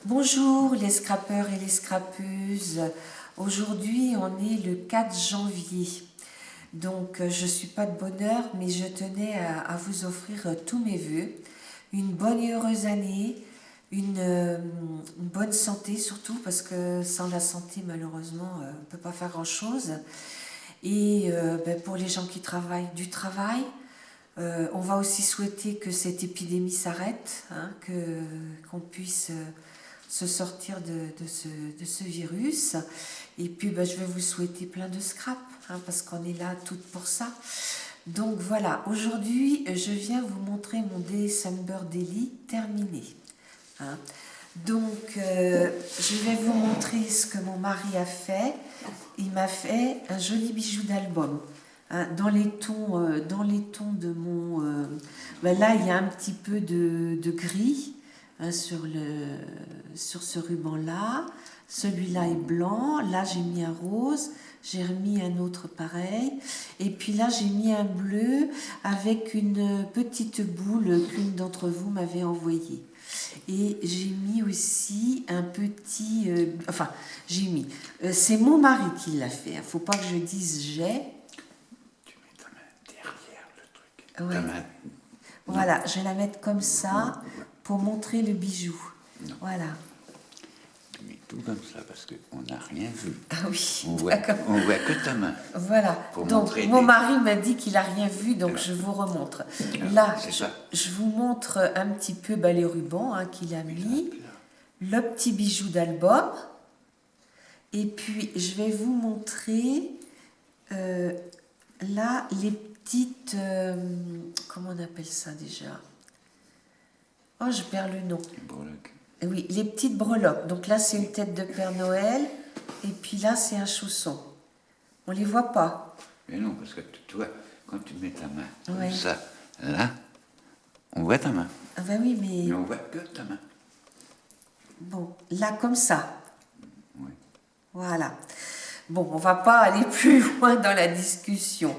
Bonjour les scrappeurs et les scrappeuses. Aujourd'hui, on est le 4 janvier. Donc, je ne suis pas de bonne heure, mais je tenais à vous offrir tous mes vœux. Une bonne et heureuse année, une bonne santé surtout, parce que sans la santé, malheureusement, on ne peut pas faire grand-chose. Et pour les gens qui travaillent, du travail. On va aussi souhaiter que cette épidémie s'arrête, hein, qu'on puisse se sortir de ce virus. Et puis je vais vous souhaiter plein de scrap, hein, parce qu'on est là toutes pour ça. Donc voilà, aujourd'hui je viens vous montrer mon December Daily terminé, hein. Donc je vais vous montrer ce que mon mari a fait. Il m'a fait un joli bijou d'album, hein, dans les tons de mon... là, il y a un petit peu de gris, hein, sur ce ruban-là. Celui-là est blanc. Là, j'ai mis un rose. J'ai remis un autre pareil. Et puis là, j'ai mis un bleu avec une petite boule qu'une d'entre vous m'avait envoyée. Et j'ai mis aussi un petit... j'ai mis... c'est mon mari qui l'a fait. Il ne faut pas que je dise j'ai. Tu mets ta main derrière le truc. Ouais. Ta main. Voilà, je vais la mettre comme ça pour montrer le bijou. Non. Voilà. Tu mets tout comme ça parce qu'on n'a rien vu. Ah oui, On voit que ta main. Voilà. Pour Donc, montrer mon mari m'a dit qu'il n'a rien vu, donc je vous remontre. Là, je vous montre un petit peu les rubans, hein, qu'il a mis, le petit bijou d'album. Et puis, je vais vous montrer là les petites... comment on appelle ça déjà? Oh, je perds le nom. Oui, les petites breloques. Donc là, c'est une tête de Père Noël. Et puis là, c'est un chausson. On les voit pas. Mais non, parce que tu vois, quand tu mets ta main comme ça, là, on voit ta main. Ah ben oui, mais on voit que ta main. bon, là, comme ça. Oui. Voilà. Bon, on va pas aller plus loin dans la discussion.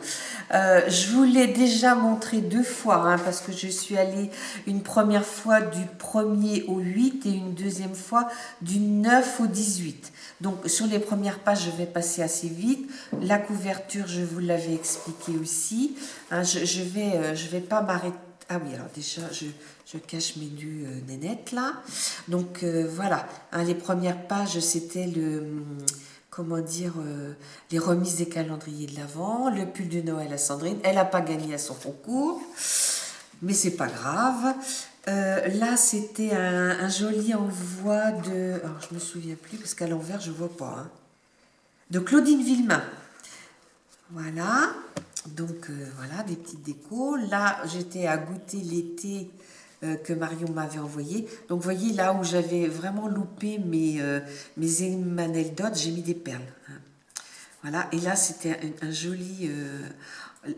Je vous l'ai déjà montré 2 fois, hein, parce que je suis allée une première fois du 1er au 8 et une deuxième fois du 9 au 18. Donc, sur les premières pages, je vais passer assez vite. La couverture, je vous l'avais expliqué aussi. Hein, je vais pas m'arrêter. Ah oui, alors déjà, je cache mes 2 nénettes là. Donc, voilà. Hein, les premières pages, c'était comment dire, les remises des calendriers de l'Avent, le pull de Noël à Sandrine. Elle n'a pas gagné à son concours, mais c'est pas grave. Là, c'était un joli envoi de... Alors, je me souviens plus, parce qu'à l'envers, je vois pas. Hein, de Claudine Villemain. Voilà. Donc, voilà, des petites décos. Là, j'étais à goûter l'été que Marion m'avait envoyé. Donc, vous voyez, là où j'avais vraiment loupé mes Emmanuel Dot, j'ai mis des perles. Hein. Voilà, et là, c'était un joli...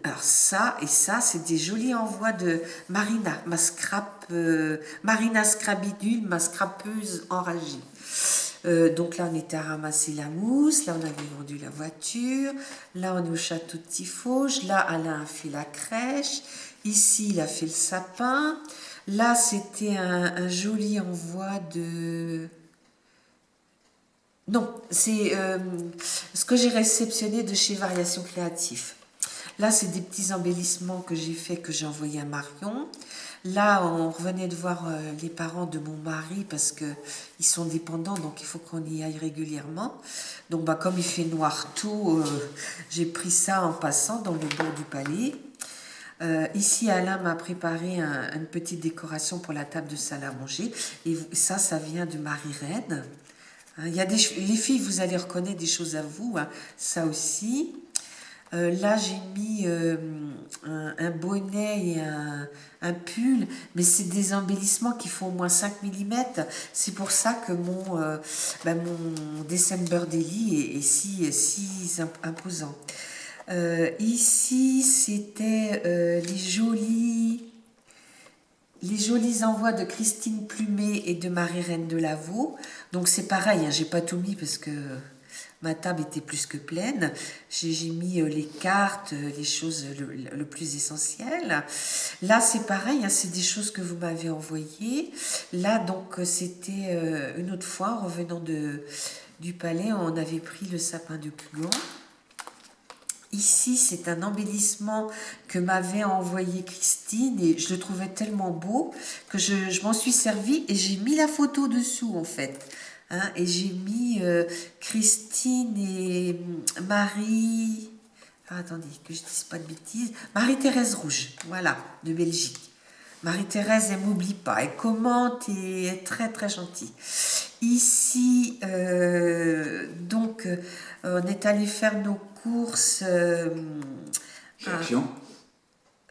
alors, ça et ça, c'est des jolis envois de Marina, Marina Scrabidule, ma scrapeuse enragée. Donc là, on était à ramasser la mousse. Là, on avait vendu la voiture. Là, on est au château de Tifauge. Là, Alain a fait la crèche. Ici, il a fait le sapin. Là, c'était un joli envoi de... Non, c'est ce que j'ai réceptionné de chez Variations Créatives. Là, c'est des petits embellissements que j'ai fait, que j'ai envoyé à Marion. Là, on revenait de voir les parents de mon mari parce qu'ils sont dépendants, donc il faut qu'on y aille régulièrement. Donc, comme il fait noir tout, j'ai pris ça en passant dans le bord du palais. Ici, Alain m'a préparé une petite décoration pour la table de salle à manger. Et ça vient de Marie-Reine. Hein, il y a les filles, vous allez reconnaître des choses à vous, hein, ça aussi. Là, j'ai mis un bonnet et un pull, mais c'est des embellissements qui font au moins 5 mm. C'est pour ça que mon December Daily est si imposant. Ici, c'était les jolis envois de Christine Plumet et de Marie-Reine de Lavaux. Donc c'est pareil, hein, j'ai pas tout mis parce que ma table était plus que pleine. J'ai mis les cartes, les choses le plus essentiel. Là, c'est pareil, hein, c'est des choses que vous m'avez envoyées. Là, donc, c'était une autre fois, en revenant du palais, on avait pris le sapin de Clouan. Ici, c'est un embellissement que m'avait envoyé Christine et je le trouvais tellement beau que je m'en suis servie et j'ai mis la photo dessous en fait. Hein, et j'ai mis Christine et Marie... Ah, attendez, que je dise pas de bêtises. Marie-Thérèse Rouge, voilà, de Belgique. Marie-Thérèse, elle m'oublie pas, elle commente et est très très gentille. Ici, donc, on est allé faire nos courses. Chez Action?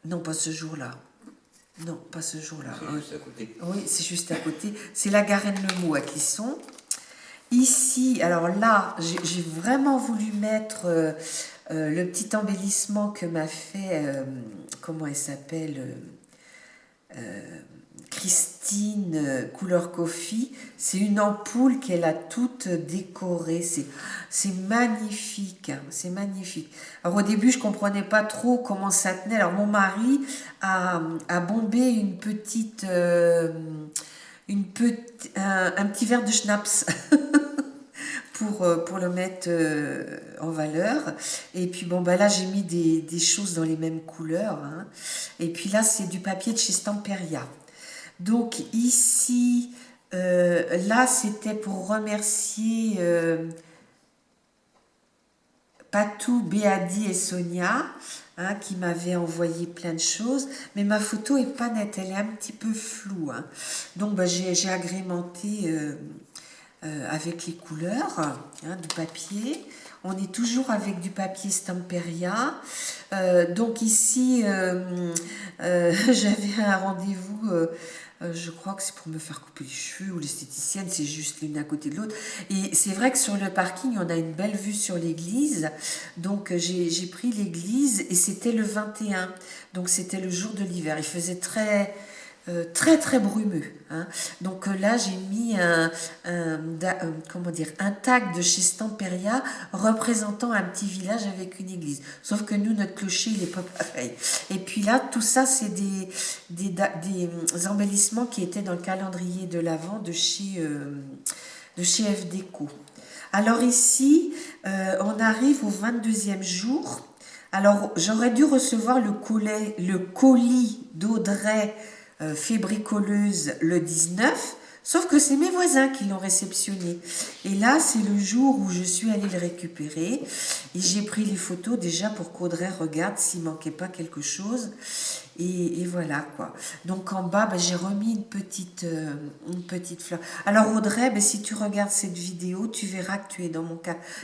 Non, pas ce jour-là. Non, pas ce jour-là. C'est juste à côté. Oui, c'est juste à côté. C'est la Garenne-le-Mot à Clisson. Ici, alors là, j'ai vraiment voulu mettre le petit embellissement que m'a fait, comment elle s'appelle Christine couleur coffee. C'est une ampoule qu'elle a toute décorée. C'est magnifique, hein, c'est magnifique. Alors au début, je comprenais pas trop comment ça tenait. Alors mon mari a bombé un petit verre de schnapps pour le mettre en valeur. Et puis bon, bah là, j'ai mis des choses dans les mêmes couleurs. Hein. Et puis là, c'est du papier de chez Stamperia. Donc ici, là, c'était pour remercier Patou, Béadi et Sonia, hein, qui m'avaient envoyé plein de choses. Mais ma photo est pas nette, elle est un petit peu floue. Hein. Donc bah, j'ai agrémenté avec les couleurs hein, du papier. On est toujours avec du papier Stamperia. Donc ici, j'avais un rendez-vous, je crois que c'est pour me faire couper les cheveux ou l'esthéticienne, c'est juste l'une à côté de l'autre. Et c'est vrai que sur le parking, on a une belle vue sur l'église. Donc j'ai pris l'église et c'était le 21. Donc c'était le jour de l'hiver. Il faisait très très brumeux. Hein. Donc là, j'ai mis un tag de chez Stamperia représentant un petit village avec une église. Sauf que nous, notre clocher, il n'est pas pareil. Et puis là, tout ça, c'est des embellissements qui étaient dans le calendrier de l'Avent de chez F Déco. Alors ici, on arrive au 22e jour. Alors, j'aurais dû recevoir le colis d'Audrey fébricoleuse le 19, sauf que c'est mes voisins qui l'ont réceptionné. Et là, c'est le jour où je suis allée le récupérer et j'ai pris les photos déjà pour qu'Audrey regarde s'il manquait pas quelque chose. Et voilà quoi. Donc en bas, j'ai remis une petite fleur. Alors Audrey, si tu regardes cette vidéo, tu verras que tu es dans mon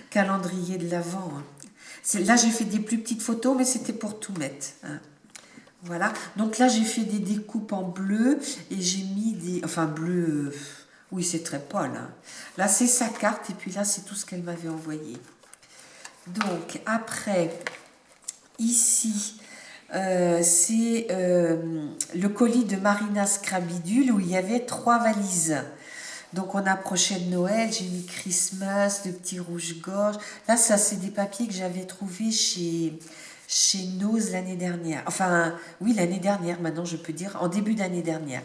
calendrier de l'Avent. Hein. Là, j'ai fait des plus petites photos, mais c'était pour tout mettre. Hein. Voilà, donc là j'ai fait des découpes en bleu et j'ai mis des... Enfin bleu, oui c'est très pâle. Hein. Là c'est sa carte et puis là c'est tout ce qu'elle m'avait envoyé. Donc après, ici, c'est le colis de Marina Scrabidule où il y avait 3 valises. Donc on approchait de Noël, j'ai mis Christmas, le petit rouge-gorge. Là ça c'est des papiers que j'avais trouvés chez Nose l'année dernière. Enfin, oui, l'année dernière, maintenant je peux dire, en début d'année dernière.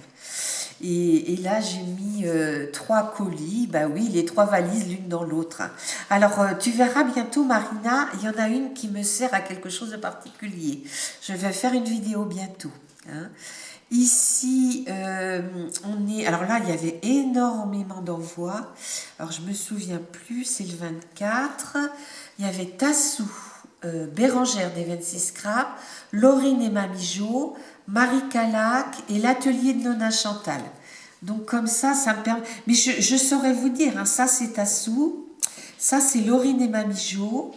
Et là, j'ai mis 3 colis, bah oui, les 3 valises l'une dans l'autre. Alors, tu verras bientôt, Marina, il y en a une qui me sert à quelque chose de particulier. Je vais faire une vidéo bientôt. Hein. Ici, on est... Alors là, il y avait énormément d'envois. Alors, je me souviens plus, c'est le 24. Il y avait Tassou. Bérangère des 26 Scrap, Laurine et Mamie Jo, Marie Calac et l'atelier de Nona Chantal. Donc comme ça me permet... Mais je saurais vous dire, hein, ça c'est Tassou, ça c'est Laurine et Mamie Jo,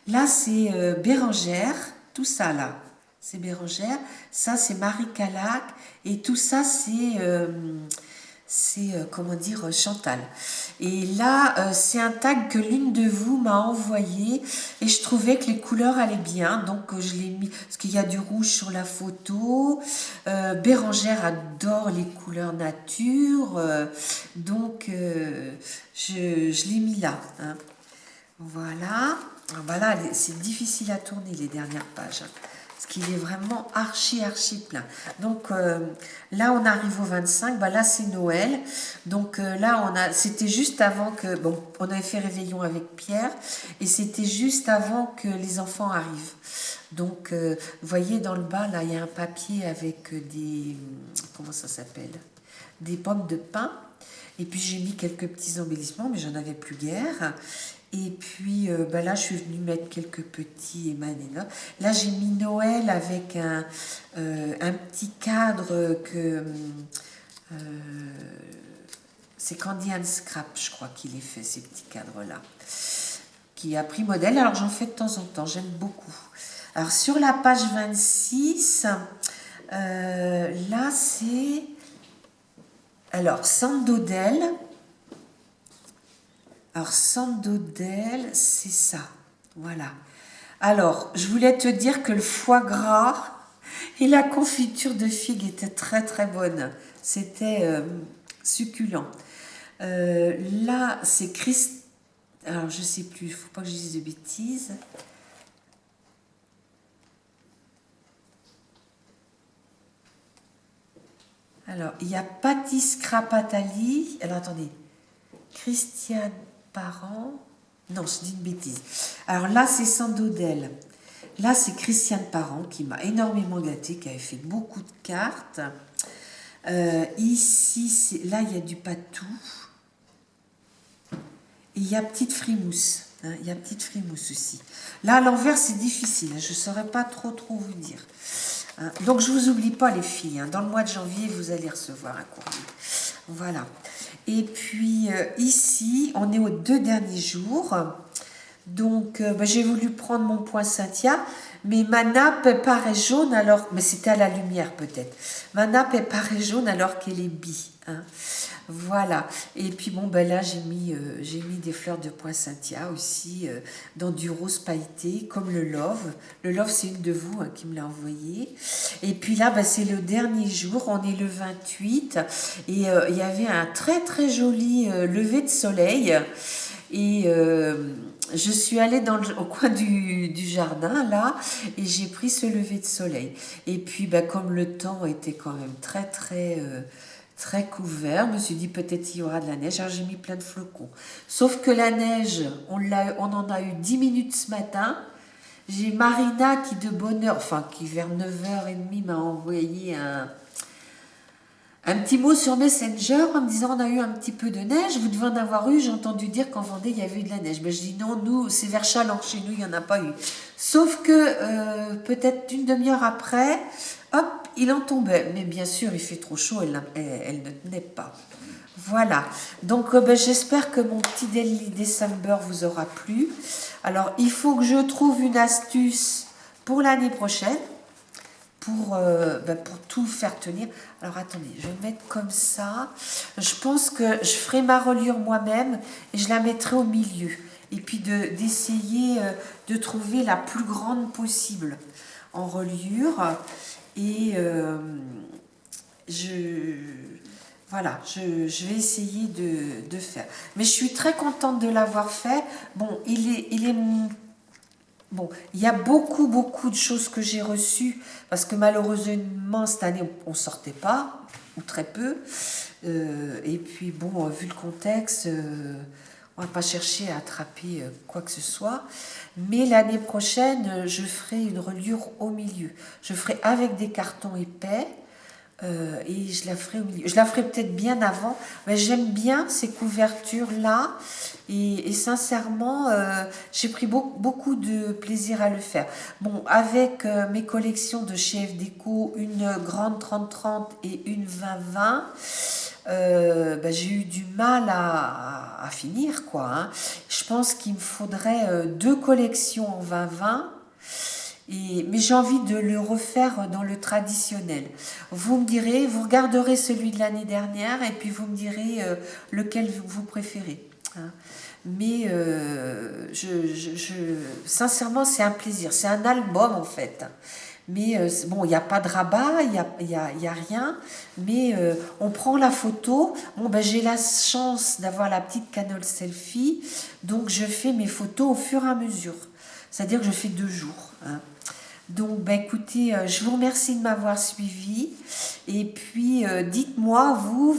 là c'est Bérangère, tout ça là, c'est Bérangère, ça c'est Marie Calac et tout ça c'est comment dire, Chantal. Et là, c'est un tag que l'une de vous m'a envoyé et je trouvais que les couleurs allaient bien, donc je l'ai mis, parce qu'il y a du rouge sur la photo. Bérangère adore les couleurs nature, donc je l'ai mis là. Hein. Voilà. Alors, bah là, c'est difficile à tourner les dernières pages, hein, parce qu'il est vraiment archi plein. Donc là, on arrive au 25. Bah là, c'est Noël. Donc là, c'était juste avant que... Bon, on avait fait réveillon avec Pierre, et c'était juste avant que les enfants arrivent. Donc, vous voyez, dans le bas, là, il y a un papier avec des... Comment ça s'appelle? Des pommes de pin. Et puis, j'ai mis quelques petits embellissements, mais j'en avais plus guère. Et puis bah là, je suis venue mettre quelques petits émanés. Là, j'ai mis Noël avec un petit cadre que... c'est Candy and Scrap, je crois qu'il est fait, ces petits cadres-là. Qui a pris modèle. Alors, j'en fais de temps en temps, j'aime beaucoup. Alors, sur la page 26, là, c'est... Alors, Sandodel. Alors, Sandodel, c'est ça. Voilà. Alors, je voulais te dire que le foie gras et la confiture de figues étaient très très bonnes. C'était succulent. Là, c'est Christ. Alors, je sais plus, il ne faut pas que je dise de bêtises. Alors, il y a Patti Scrapatali. Alors, attendez. Christiane Parent. Non, je dis une bêtise. Alors là, c'est Sandodel. Là, c'est Christiane Parent qui m'a énormément gâtée, qui avait fait beaucoup de cartes. Ici, là, il y a du patou. Et il y a Petite Frimousse. Hein, il y a Petite Frimousse aussi. Là, à l'envers, c'est difficile. Je ne saurais pas trop vous dire. Hein, donc, je ne vous oublie pas, les filles. Hein, dans le mois de janvier, vous allez recevoir un courrier. Voilà. Et puis, ici, on est aux 2 derniers jours. Donc, j'ai voulu prendre mon poinsettia, mais ma nappe paraît jaune alors... Mais c'était à la lumière peut-être. Ma nappe paraît jaune alors qu'elle est bi. Hein. Voilà. Et puis, bon, ben là, j'ai mis des fleurs de poinsettia aussi dans du rose pailleté, comme le love. Le love, c'est une de vous hein, qui me l'a envoyé. Et puis là, ben, c'est le dernier jour. On est le 28. Et il y avait un très, très joli lever de soleil. Et je suis allée au coin du jardin, là, et j'ai pris ce lever de soleil. Et puis, bah, comme le temps était quand même très, très couvert, je me suis dit peut-être il y aura de la neige. Alors, j'ai mis plein de flocons. Sauf que la neige, on en a eu 10 minutes ce matin. J'ai Marina qui, de bonne heure, enfin, qui vers 9h30 m'a envoyé un petit mot sur Messenger en me disant on a eu un petit peu de neige, vous devez en avoir eu, j'ai entendu dire qu'en Vendée il y avait eu de la neige. Mais je dis non, nous c'est vers Châlons, chez nous il n'y en a pas eu. Sauf que peut-être une demi-heure après, hop, il en tombait. Mais bien sûr il fait trop chaud, elle ne tenait pas. Voilà, donc j'espère que mon petit Daily December vous aura plu. Alors il faut que je trouve une astuce pour l'année prochaine. Pour tout faire tenir. Alors attendez, je vais mettre comme ça. Je pense que je ferai ma reliure moi-même et je la mettrai au milieu. Et puis d'essayer de trouver la plus grande possible en reliure. Et voilà, je vais essayer de faire. Mais je suis très contente de l'avoir fait. Bon, Bon, il y a beaucoup de choses que j'ai reçues parce que malheureusement cette année on ne sortait pas ou très peu et puis bon vu le contexte on va pas chercher à attraper quoi que ce soit, mais l'année prochaine je ferai une reliure au milieu, je ferai avec des cartons épais. Et je la ferai au milieu. Je la ferai peut-être bien avant, mais j'aime bien ces couvertures-là. Et sincèrement, j'ai pris beaucoup de plaisir à le faire. Bon, avec mes collections de chez F Déco, une grande 30-30 et une 20-20, j'ai eu du mal à finir, quoi. Hein. Je pense qu'il me faudrait 2 collections en 20-20. Mais j'ai envie de le refaire dans le traditionnel. Vous me direz, vous regarderez celui de l'année dernière et puis vous me direz lequel vous préférez. Hein. Mais sincèrement, c'est un plaisir. C'est un album en fait. Mais bon, il n'y a pas de rabat, y a rien. Mais on prend la photo. Bon, ben, j'ai la chance d'avoir la petite canole selfie. Donc, je fais mes photos au fur et à mesure. C'est-à-dire que je fais 2 jours. Hein. Donc, ben, écoutez, je vous remercie de m'avoir suivi. Et puis, dites-moi, vous,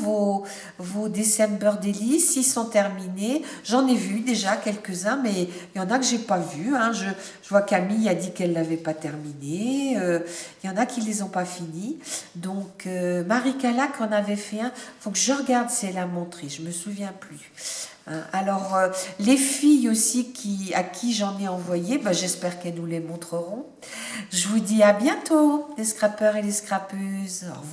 vos December Daily, s'ils sont terminés. J'en ai vu déjà quelques-uns, mais il y en a que j'ai pas vu. Hein. Je vois Camille a dit qu'elle l'avait pas terminé. Il y en a qui les ont pas finis. Donc, Marie Calac en avait fait un. Faut que je regarde si elle a montré. Je me souviens plus. Alors, les filles aussi à qui j'en ai envoyé, ben, j'espère qu'elles nous les montreront. Je vous dis à bientôt, les scrappeurs et les scrappeuses. Au revoir.